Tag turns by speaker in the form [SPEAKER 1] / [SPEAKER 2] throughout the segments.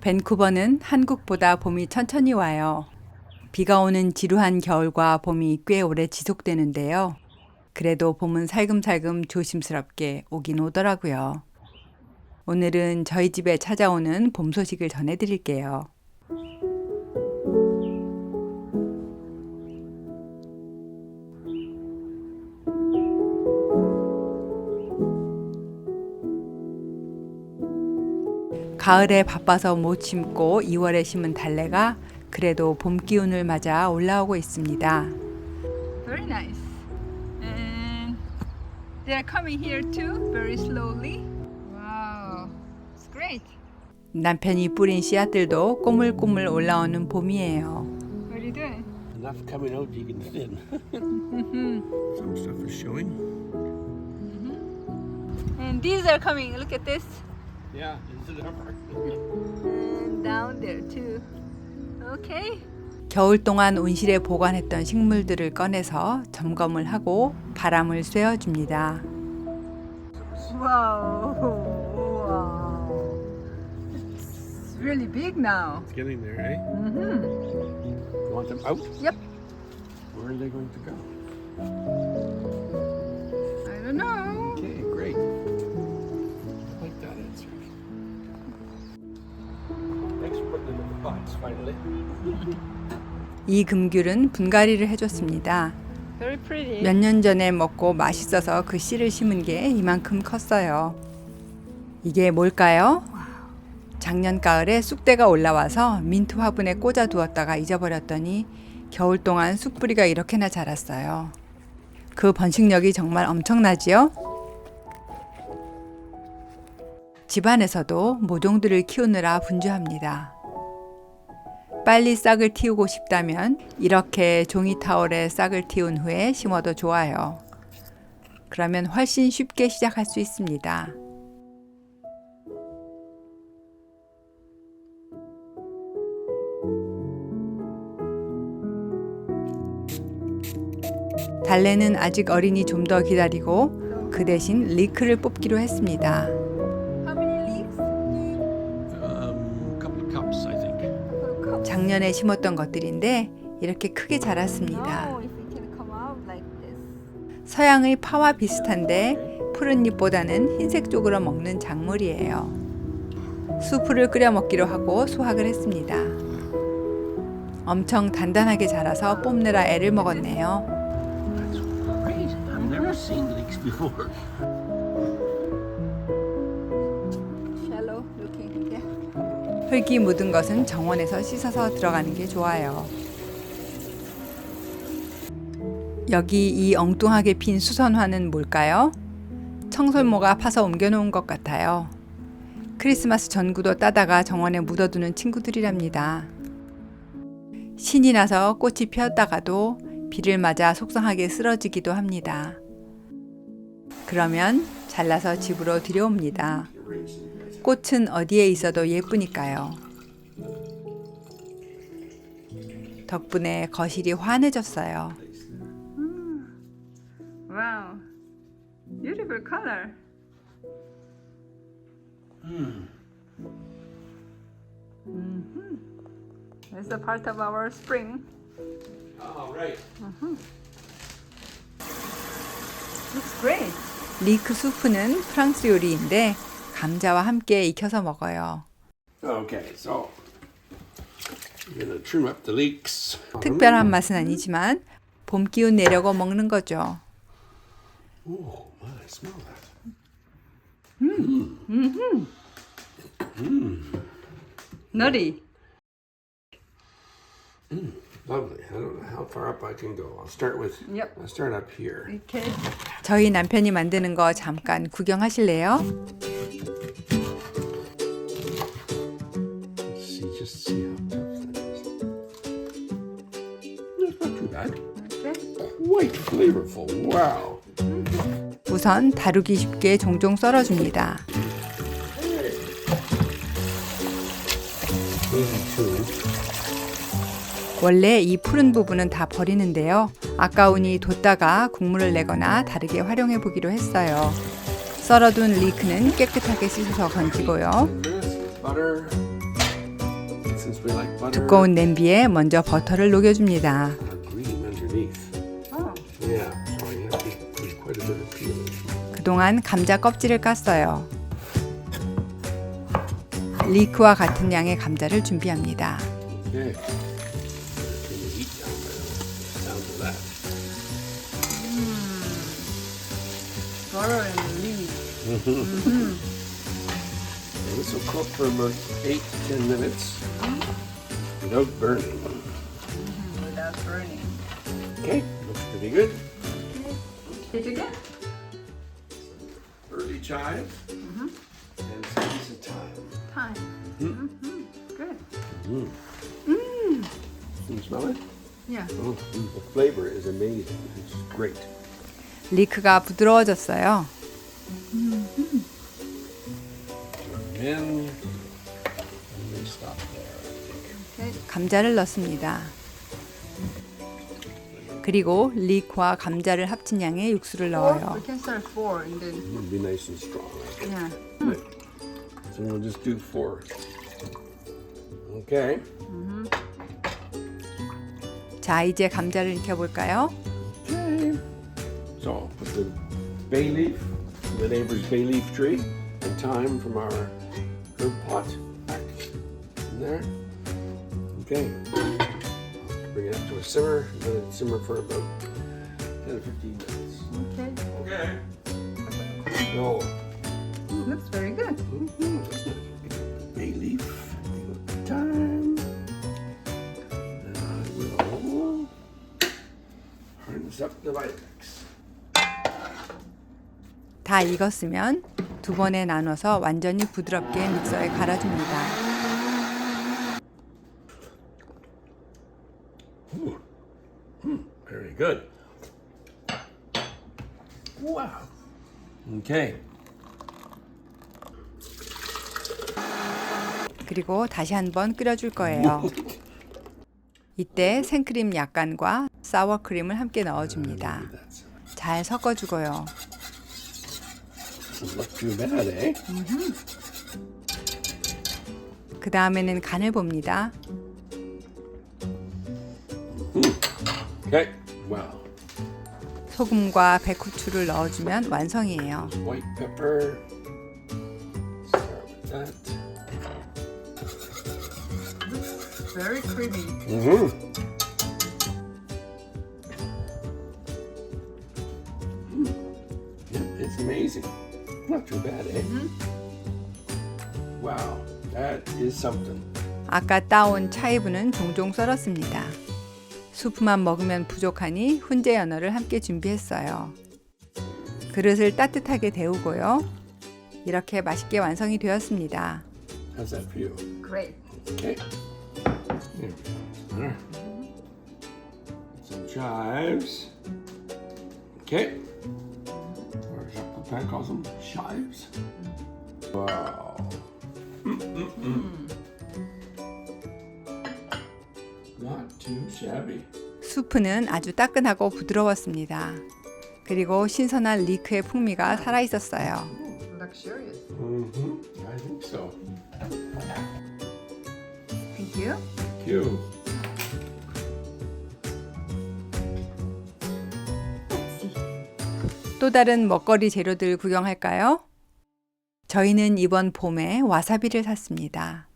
[SPEAKER 1] 밴쿠버는 한국보다 봄이 천천히 와요. 비가 오는 지루한 겨울과 봄이 꽤 오래 지속되는데요. 그래도 봄은 살금살금 조심스럽게 오긴 오더라고요. 오늘은 저희 집에 찾아오는 봄 소식을 전해드릴게요. 가을에 바빠서 못 심고 2월에 심은 달래가 그래도 봄 기운을 맞아 올라오고 있습니다.
[SPEAKER 2] Very nice. And they are coming here too, very slowly. Wow, it's great.
[SPEAKER 1] 남편이 뿌린 씨앗들도 꼬물꼬물 올라오는 봄이에요.
[SPEAKER 2] What are you doing?
[SPEAKER 3] Enough coming out you can thin. Some stuff is showing.
[SPEAKER 2] And these are coming. Look at this.
[SPEAKER 3] Yeah, this is upper.
[SPEAKER 2] And down there too. Okay.
[SPEAKER 1] 겨울 동안 온실에 보관했던 식물들을 꺼내서 점검을 하고 바람을 쐬어줍니다.
[SPEAKER 2] Wow. Wow. It's really big now.
[SPEAKER 3] It's getting there, eh? You want them out?
[SPEAKER 2] Yep.
[SPEAKER 3] Where are they going to go?
[SPEAKER 2] I don't know.
[SPEAKER 3] Okay, great. I like that answer. Thanks for putting them in the pots, finally.
[SPEAKER 1] 이 금귤은 분갈이를 해줬습니다.
[SPEAKER 2] Very pretty.
[SPEAKER 1] 몇 년 전에 먹고 맛있어서 그 씨를 심은 게 이만큼 컸어요. 이게 뭘까요? 작년 가을에 쑥대가 올라와서 민트 화분에 꽂아 두었다가 잊어버렸더니 겨울 동안 쑥뿌리가 이렇게나 자랐어요. 그 번식력이 정말 엄청나지요? 집안에서도 모종들을 키우느라 분주합니다. 빨리 싹을 틔우고 싶다면 이렇게 종이 타월에 싹을 틔운 후에 심어도 좋아요. 그러면 훨씬 쉽게 시작할 수 있습니다. 달래는 아직 어리니 좀 더 기다리고 그 대신 리크를 뽑기로 했습니다.
[SPEAKER 2] How many leaves?
[SPEAKER 3] A couple of cups, I think.
[SPEAKER 1] 작년에 심었던 것들인데 이렇게 크게 자랐습니다.
[SPEAKER 2] No, if it can come out like this.
[SPEAKER 1] 서양의 파와 비슷한데 푸른 잎보다는 흰색 쪽으로 먹는 작물이에요. 수프를 끓여 먹기로 하고 수확을 했습니다. 엄청 단단하게 자라서 뽑느라 애를 먹었네요.
[SPEAKER 3] That's great. I've never seen leeks before.
[SPEAKER 2] Shallow looking. Yeah.
[SPEAKER 1] 흙이 묻은 것은 정원에서 씻어서 들어가는 게 좋아요. 여기 이 엉뚱하게 핀 수선화는 뭘까요? 청설모가 파서 옮겨놓은 것 같아요. 크리스마스 전구도 따다가 정원에 묻어두는 친구들이랍니다. 신이 나서 꽃이 피었다가도 비를 맞아 속상하게 쓰러지기도 합니다. 그러면 잘라서 집으로 들여옵니다. 꽃은 어디에 있어도 예쁘니까요. 덕분에 거실이 환해졌어요.
[SPEAKER 2] Wow. Beautiful color. That's a part of our spring.
[SPEAKER 3] Oh, right.
[SPEAKER 2] Looks great.
[SPEAKER 1] 리크 수프는 프랑스 요리인데 감자와 함께 익혀서 먹어요.
[SPEAKER 3] Okay, so you're gonna trim up the leeks.
[SPEAKER 1] 특별한 맛은 아니지만 봄 기운 내려고 먹는 거죠.
[SPEAKER 3] Oh, my, smell that.
[SPEAKER 2] Nutty.
[SPEAKER 3] Lovely. I don't know how far up I can go. I'll start
[SPEAKER 2] Yep.
[SPEAKER 3] I'll start up here.
[SPEAKER 2] Okay.
[SPEAKER 1] 저희 남편이 만드는 거 잠깐 구경하실래요?
[SPEAKER 3] Just see how tough that is. It's not too bad.
[SPEAKER 2] Okay.
[SPEAKER 3] Quite flavorful. Wow.
[SPEAKER 1] 우선 다루기 쉽게 종종 썰어줍니다.
[SPEAKER 3] Easy too.
[SPEAKER 1] 원래 이 푸른 부분은 다 버리는데요. 아까우니 뒀다가 국물을 내거나 다르게 활용해 보기로 했어요. 썰어둔 리크는 깨끗하게 씻어서 건지고요.
[SPEAKER 3] Butter. since we like butter.
[SPEAKER 1] 두꺼운 냄비에 먼저 버터를 녹여줍니다.
[SPEAKER 3] Are green underneath.
[SPEAKER 2] Oh,
[SPEAKER 3] Yeah, so I have to put quite a bit of peeling.
[SPEAKER 1] 그동안 감자 껍질을 깠어요. 리크와 같은 양의 감자를 준비합니다.
[SPEAKER 3] Okay. Turn the heat down by the sound of that.
[SPEAKER 2] butter and leaves.
[SPEAKER 3] And this will cook for about 8-10 minutes without burning.
[SPEAKER 2] Without burning.
[SPEAKER 3] Okay, looks pretty good.
[SPEAKER 2] Did you get?
[SPEAKER 3] Early chives and squeeze of thyme.
[SPEAKER 2] Time. Good.
[SPEAKER 3] Can you smell it?
[SPEAKER 2] Yeah.
[SPEAKER 3] Oh, the flavor is amazing. It's great.
[SPEAKER 1] 리크가 부드러워졌어요.
[SPEAKER 3] And we stop there, I think.
[SPEAKER 2] Okay.
[SPEAKER 1] 감자를 넣습니다. 그리고 리크와 감자를 합친 양의 육수를 넣어요.
[SPEAKER 2] We can start 4 and then.
[SPEAKER 3] It'll be nice and strong. I think.
[SPEAKER 2] Yeah.
[SPEAKER 3] Right. So we'll just do 4. Okay.
[SPEAKER 1] 자, 이제 감자를 익혀볼까요?
[SPEAKER 3] Okay. So put the bay leaf, the neighbor's bay leaf tree, and thyme from our herb pot back in there. Okay. Bring it up to a simmer, and let it simmer for about 10 to 15 minutes.
[SPEAKER 2] Okay.
[SPEAKER 3] Okay. So,
[SPEAKER 2] Looks very good.
[SPEAKER 3] bay leaf, thyme, and I will harness up the Vitamix.
[SPEAKER 1] 다 익었으면 두 번에 나눠서 완전히 부드럽게 믹서에 갈아줍니다.
[SPEAKER 3] Very good. Wow. Okay.
[SPEAKER 1] 그리고 다시 한번 끓여줄 거예요. 이때 생크림 약간과 사워크림을 함께 넣어줍니다.
[SPEAKER 3] That's
[SPEAKER 1] 잘 섞어주고요.
[SPEAKER 3] doesn't look too bad, eh?
[SPEAKER 1] 그 다음에는 간을 봅니다.
[SPEAKER 3] Okay. Wow.
[SPEAKER 1] 소금과 백후추를 넣어주면 완성이에요.
[SPEAKER 3] White pepper. Start with that.
[SPEAKER 2] Very creamy.
[SPEAKER 3] Yeah, it's amazing. Not too bad, eh? Wow. That is something.
[SPEAKER 1] 아까 따온 차이브는 종종 썰었습니다. 수프만 먹으면 부족하니 훈제 연어를 함께 준비했어요. 그릇을 따뜻하게 데우고요. 이렇게 맛있게 완성이 되었습니다.
[SPEAKER 3] How's that for you?
[SPEAKER 2] Great.
[SPEAKER 3] Okay. There we go. Some chives. Okay. Or Jacques calls them chives. Wow. Not too shabby.
[SPEAKER 1] 수프는 아주 따끈하고 부드러웠습니다. 그리고 신선한 리크의 풍미가 살아있었어요.
[SPEAKER 2] Luxurious.
[SPEAKER 3] I think so.
[SPEAKER 2] Thank you.
[SPEAKER 3] Thank you.
[SPEAKER 1] 또 다른 먹거리 재료들 구경할까요? 저희는 이번 봄에 와사비를 샀습니다.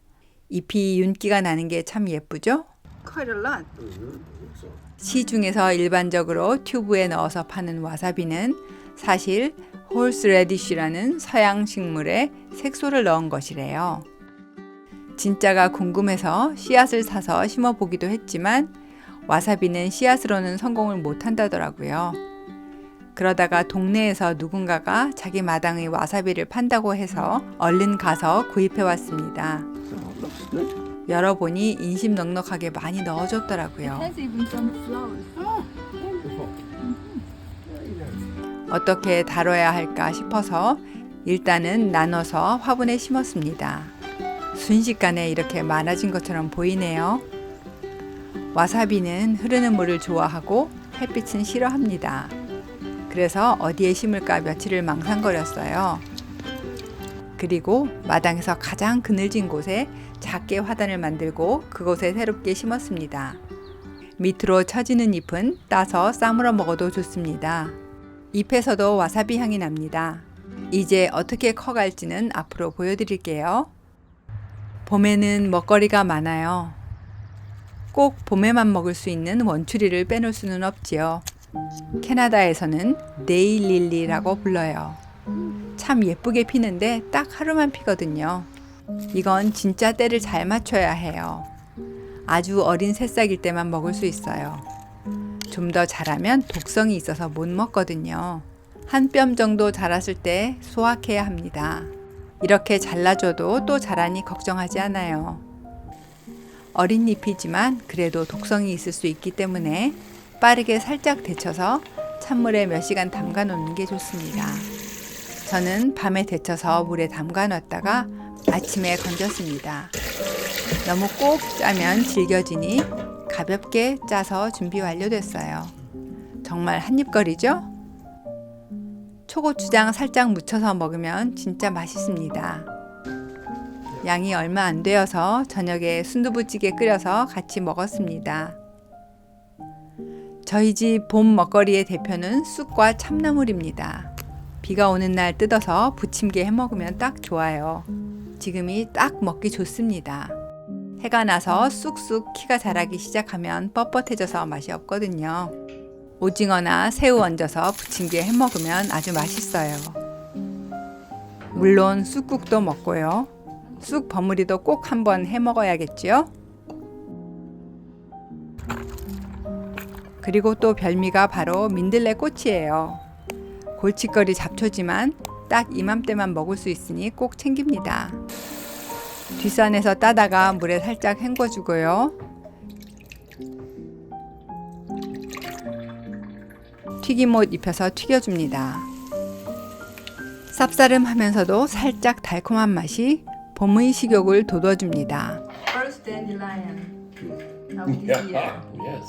[SPEAKER 1] 잎이 윤기가 나는 게 참 예쁘죠?
[SPEAKER 2] Quite a lot.
[SPEAKER 3] I think so.
[SPEAKER 1] 시중에서 일반적으로 튜브에 넣어서 파는 와사비는 사실 홀스레디쉬라는 서양 식물에 색소를 넣은 것이래요. 진짜가 궁금해서 씨앗을 사서 심어보기도 했지만 와사비는 씨앗으로는 성공을 못한다더라고요. 그러다가 동네에서 누군가가 자기 마당의 와사비를 판다고 해서 얼른 가서 구입해 왔습니다.
[SPEAKER 3] So it looks good.
[SPEAKER 1] 열어보니 인심 넉넉하게 많이 넣어줬더라고요.
[SPEAKER 2] Has even some flowers.
[SPEAKER 3] Oh, wonderful. Very nice.
[SPEAKER 1] 어떻게 다뤄야 할까 싶어서 일단은 나눠서 화분에 심었습니다. 순식간에 이렇게 많아진 것처럼 보이네요. 와사비는 흐르는 물을 좋아하고 햇빛은 싫어합니다. 그래서 어디에 심을까 며칠을 망상거렸어요. 그리고 마당에서 가장 그늘진 곳에 작게 화단을 만들고 그곳에 새롭게 심었습니다. 밑으로 처지는 잎은 따서 싸물어 먹어도 좋습니다. 잎에서도 와사비 향이 납니다. 이제 어떻게 커갈지는 앞으로 보여드릴게요. 봄에는 먹거리가 많아요. 꼭 봄에만 먹을 수 있는 원추리를 빼놓을 수는 없지요. 캐나다에서는 데일릴리라고 불러요. 참 예쁘게 피는데 딱 하루만 피거든요. 이건 진짜 때를 잘 맞춰야 해요. 아주 어린 새싹일 때만 먹을 수 있어요. 좀 더 자라면 독성이 있어서 못 먹거든요. 한 뼘 정도 자랐을 때 수확해야 합니다. 이렇게 잘라줘도 또 자라니 걱정하지 않아요. 어린 잎이지만 그래도 독성이 있을 수 있기 때문에 빠르게 살짝 데쳐서 찬물에 몇 시간 담가 놓는 게 좋습니다. 저는 밤에 데쳐서 물에 담가 놨다가 아침에 건졌습니다. 너무 꼭 짜면 질겨지니 가볍게 짜서 준비 완료됐어요. 정말 한입거리죠? 초고추장 살짝 묻혀서 먹으면 진짜 맛있습니다. 양이 얼마 안 되어서 저녁에 순두부찌개 끓여서 같이 먹었습니다. 저희 집 봄 먹거리의 대표는 쑥과 참나물입니다. 비가 오는 날 뜯어서 부침개 해 먹으면 딱 좋아요. 지금이 딱 먹기 좋습니다. 해가 나서 쑥쑥 키가 자라기 시작하면 뻣뻣해져서 맛이 없거든요. 오징어나 새우 얹어서 부침개 해 먹으면 아주 맛있어요. 물론 쑥국도 먹고요. 쑥 버무리도 꼭 한번 해 먹어야겠지요? 그리고 또 별미가 바로 민들레 꽃이에요. 골칫거리 잡초지만 딱 이맘때만 먹을 수 있으니 꼭 챙깁니다. 뒷산에서 따다가 물에 살짝 헹궈주고요. 튀김옷 입혀서 튀겨줍니다. 쌉싸름하면서도 살짝 달콤한 맛이 봄의 식욕을 돋워줍니다.
[SPEAKER 2] First dandelion of this year.
[SPEAKER 3] Yes.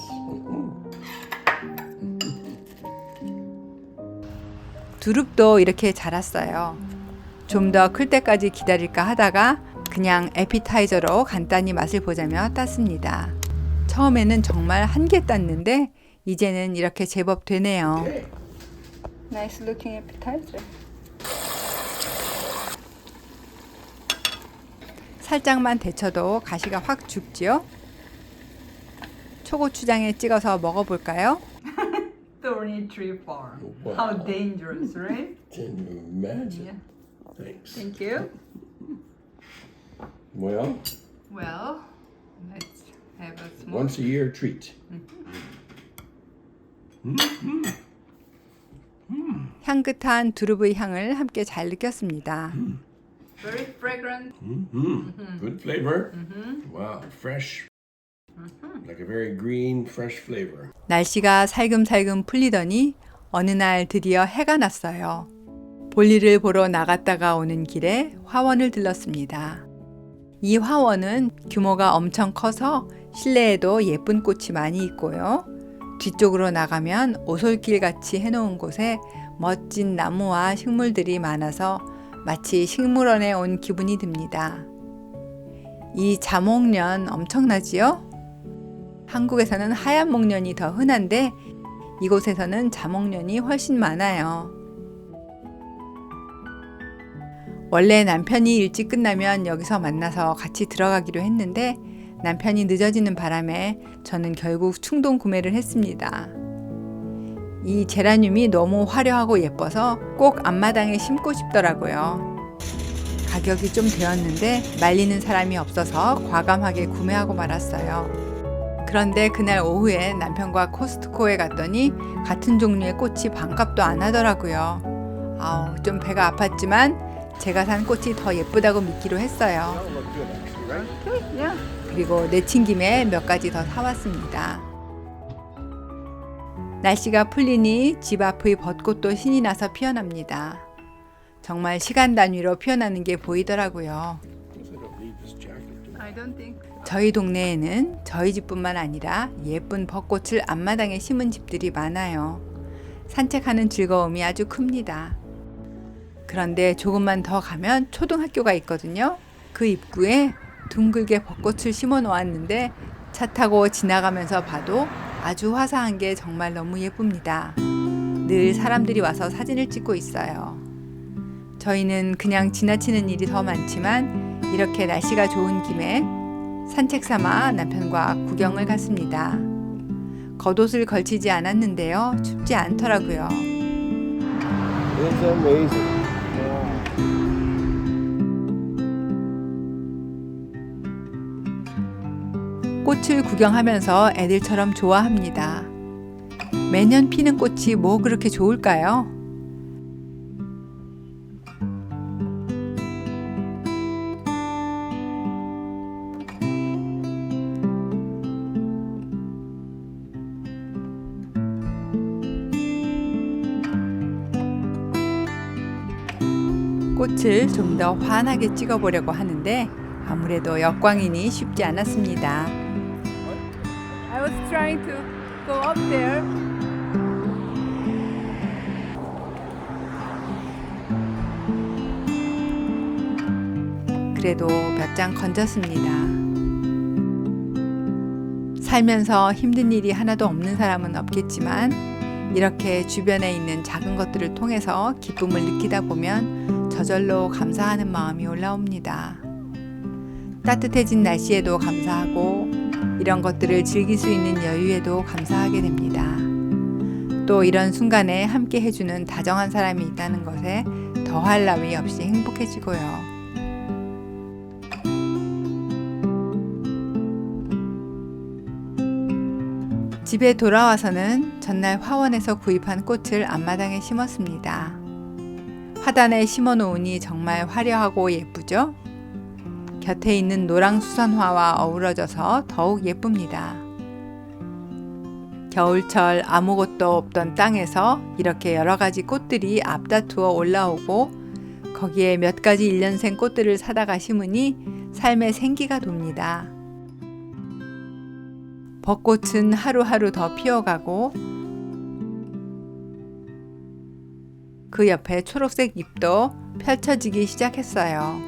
[SPEAKER 1] 두릅도 이렇게 자랐어요. 좀 더 클 때까지 기다릴까 하다가 그냥 에피타이저로 간단히 맛을 보자며 땄습니다. 처음에는 정말 한 개 땄는데 이제는 이렇게 제법 되네요.
[SPEAKER 2] Nice looking appetizer.
[SPEAKER 1] 살짝만 데쳐도 가시가 확 죽지요? 초고추장에 찍어서 먹어볼까요?
[SPEAKER 2] Thorny tree farm.
[SPEAKER 3] Wow.
[SPEAKER 2] How dangerous, right?
[SPEAKER 3] Can you imagine?
[SPEAKER 2] Yeah.
[SPEAKER 3] Thanks.
[SPEAKER 2] Thank you.
[SPEAKER 3] Well,
[SPEAKER 2] Well, let's have a small.
[SPEAKER 3] once a year treat.
[SPEAKER 1] 향긋한 두릅의 향을 함께 잘 느꼈습니다.
[SPEAKER 2] Very fragrant.
[SPEAKER 3] Good flavor. Wow, fresh. Like a very green, fresh flavor.
[SPEAKER 1] 날씨가 살금살금 풀리더니 어느 날 드디어 해가 났어요. 볼일을 보러 나갔다가 오는 길에 화원을 들렀습니다. 이 화원은 규모가 엄청 커서 실내에도 예쁜 꽃이 많이 있고요. 뒤쪽으로 나가면 오솔길 같이 해놓은 곳에 멋진 나무와 식물들이 많아서 마치 식물원에 온 기분이 듭니다. 이 자목련 엄청나지요? 한국에서는 하얀 목련이 더 흔한데 이곳에서는 자목련이 훨씬 많아요. 원래 남편이 일찍 끝나면 여기서 만나서 같이 들어가기로 했는데 남편이 늦어지는 바람에 저는 결국 충동 구매를 했습니다. 이 제라늄이 너무 화려하고 예뻐서 꼭 앞마당에 심고 싶더라고요. 가격이 좀 되었는데 말리는 사람이 없어서 과감하게 구매하고 말았어요. 그런데 그날 오후에 남편과 코스트코에 갔더니 같은 종류의 꽃이 반값도 안 하더라고요. 좀 배가 아팠지만 제가 산 꽃이 더 예쁘다고 믿기로 했어요.
[SPEAKER 3] Look good, actually, right?
[SPEAKER 2] Okay, yeah.
[SPEAKER 1] 그리고 내친 김에 몇 가지 더 사왔습니다. 날씨가 풀리니 집 앞의 벚꽃도 신이 나서 피어납니다. 정말 시간 단위로 피어나는 게 보이더라고요.
[SPEAKER 3] Guess I don't need this jacket.
[SPEAKER 2] I don't think.
[SPEAKER 1] 저희 동네에는 저희 집뿐만 아니라 예쁜 벚꽃을 앞마당에 심은 집들이 많아요. 산책하는 즐거움이 아주 큽니다. 그런데 조금만 더 가면 초등학교가 있거든요. 그 입구에 둥글게 벚꽃을 심어 놓았는데 차 타고 지나가면서 봐도 아주 화사한 게 정말 너무 예쁩니다. 늘 사람들이 와서 사진을 찍고 있어요. 저희는 그냥 지나치는 일이 더 많지만 이렇게 날씨가 좋은 김에 산책 삼아 남편과 구경을 갔습니다. 겉옷을 걸치지 않았는데요. 춥지 않더라고요.
[SPEAKER 3] It's amazing.
[SPEAKER 1] 꽃을 구경하면서 애들처럼 좋아합니다. 매년 피는 꽃이 뭐 그렇게 좋을까요? 꽃을 좀 더 환하게 찍어보려고 하는데 아무래도 역광이니 쉽지 않았습니다.
[SPEAKER 2] I was trying to go up there.
[SPEAKER 1] 그래도 몇 장 건졌습니다. 살면서 힘든 일이 하나도 없는 사람은 없겠지만 이렇게 주변에 있는 작은 것들을 통해서 기쁨을 느끼다 보면 저절로 감사하는 마음이 올라옵니다. 따뜻해진 날씨에도 감사하고 이런 것들을 즐길 수 있는 여유에도 감사하게 됩니다. 또 이런 순간에 함께 해주는 다정한 사람이 있다는 것에 더할 나위 없이 행복해지고요. 집에 돌아와서는 전날 화원에서 구입한 꽃을 앞마당에 심었습니다. 화단에 심어 놓으니 정말 화려하고 예쁘죠? 곁에 있는 노랑 수선화와 어우러져서 더욱 예쁩니다. 겨울철 아무것도 없던 땅에서 이렇게 여러 가지 꽃들이 앞다투어 올라오고 거기에 몇 가지 1년생 꽃들을 사다가 심으니 삶에 생기가 돕니다. 벚꽃은 하루하루 더 피어가고 그 옆에 초록색 잎도 펼쳐지기 시작했어요.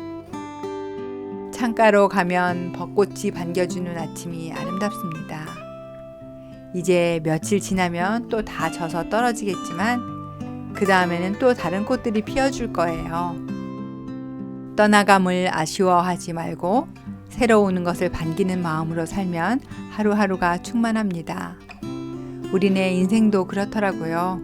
[SPEAKER 1] 창가로 가면 벚꽃이 반겨주는 아침이 아름답습니다. 이제 며칠 지나면 또 다 져서 떨어지겠지만 그 다음에는 또 다른 꽃들이 피어줄 거예요. 떠나감을 아쉬워하지 말고 새로 오는 것을 반기는 마음으로 살면 하루하루가 충만합니다. 우리네 인생도 그렇더라고요.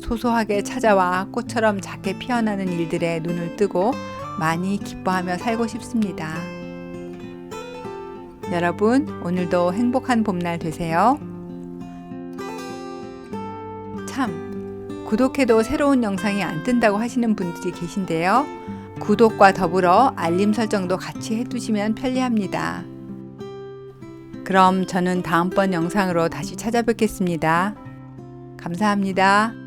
[SPEAKER 1] 소소하게 찾아와 꽃처럼 작게 피어나는 일들에 눈을 뜨고 많이 기뻐하며 살고 싶습니다. 여러분, 오늘도 행복한 봄날 되세요. 참, 구독해도 새로운 영상이 안 뜬다고 하시는 분들이 계신데요. 구독과 더불어 알림 설정도 같이 해두시면 편리합니다. 그럼 저는 다음번 영상으로 다시 찾아뵙겠습니다. 감사합니다.